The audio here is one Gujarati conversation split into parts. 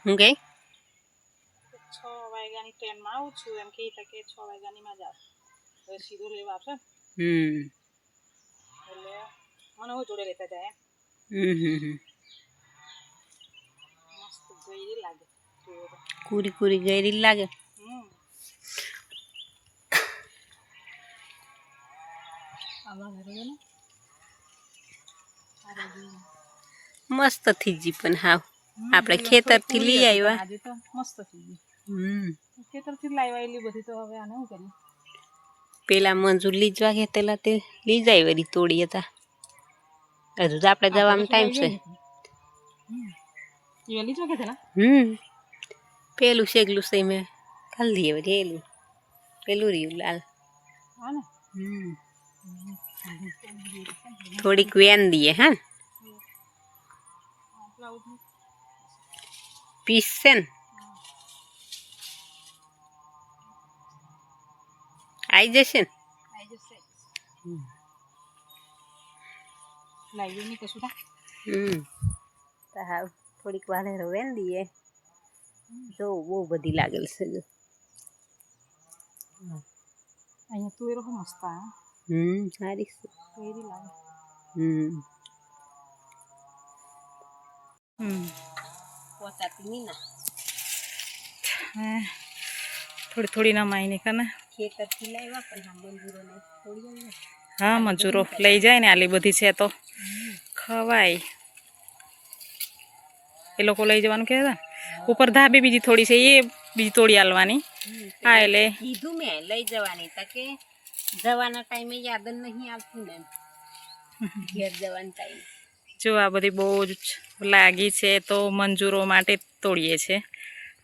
હું કઈ 6 વાગ્યાની ટ્રેનમાં આવું છું એમ કહેતા કે 6 વાગ્યાનીમાં જાવ હવે સીધો લેવા આવશે એટલે મને હું જોડે લેતા જાય મસ્ત ગઈ લાગે કુરી કુરી ગયરી લાગે મસ્ત થઈ જી પણ હાવ આપણે ખેતરથી લઈ આવ્યા આજે તો મસ્ત થઈ ગઈ ખેતરથી લાવ્યા એટલી બધી તો હવે આને શું કરીએ પેલા મંજૂર લીજવા घेतેલા તે લઈ જાય વળી તોડી હતા હજુ તો આપણે જવામાં ટાઈમ છે ये लीजो के थे ना પેલું શેગલું છે મેં ખાલી દઈએ વળી એલું પેલું રહ્યું લાલ હા ને થોડીક વેન દઈએ હા પીસ છે ને આવી જશે ને લાવ્યું નહીં કશું તો હાવ થોડીક વાર વેન દઈએ જો બહુ બધી લાગેલ છે જો અહીંયા તુવેરો મસ્ત આ સારી છે કેરી લાગે પોતાતી નહીં ના થોડી થોડી ના માયને કને ખેતરથી લાવ્યા પણ હા મંજૂરોને થોડી હા મજૂરો લઈ જાય ને આલી બધી છે તો ખવાય એ લોકો લઈ જવાનું કે ઉપર ધાબે બીજી થોડી છે એ બીજી તોડી આલવાની હા એટલે કીધું મેં લઈ જવાની તા કે જવાના ટાઈમે યાદ જ નહીં આવતું ને ઘેર જવાના ટાઈમ જો આ બધી બહુ જ લાગી છે તો મંજૂરો માટે તોડીએ છે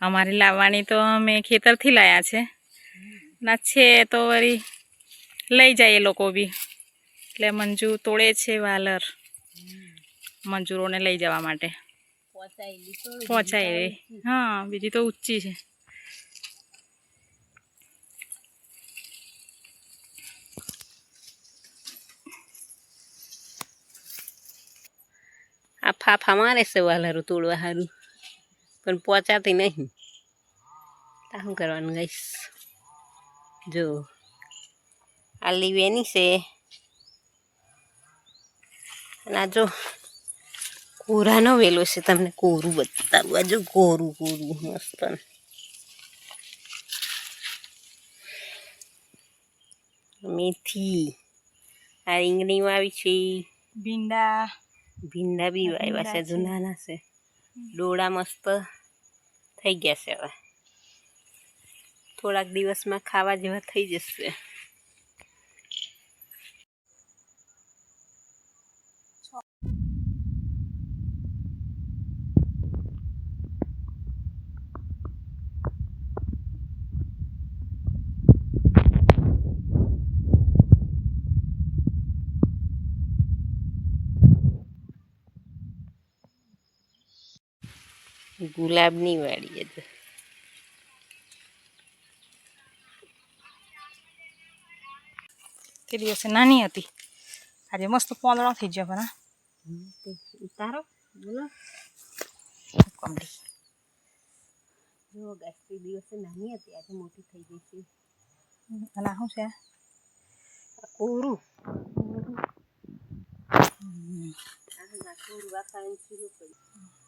અમારી લાવવાની તો અમે ખેતરથી લાયા છે ના છે તો વળી લઈ જાય એ લોકો બી એટલે મંજૂર તોડે છે વાલર મંજૂરોને લઈ જવા માટે પહોંચાય હા બીજી તો ઊંચી છે આ ફાફા મારે છે વાલરું તોડવા સારું પણ પહોંચાતી નહીં શું કરવાનું ગઈશ જો આ લીવેની છે અને આ જો કોરાનો વેલો છે તમને કોરું બતાવું આ જો કોરું કોરું મસ્ત મેથી આ રીંગણીમાં આવી છે ભીંડા બી આવ્યા છે હજુ નાના છે ડોળા મસ્ત થઈ ગયા છે હવે થોડાક દિવસમાં ખાવા જેવા થઈ જશે ગુલાબની વાડી હતી તે દિવસે નાની હતી આજે મસ્ત પોંદડો થઈ ગયો પણ ઉતારો બોલો કમડી જો ગાય તે દિવસે નાની હતી આજે મોટી થઈ ગઈ છે અને શું છે કોરું કોરું વાતાવરણ શરૂ કર્યું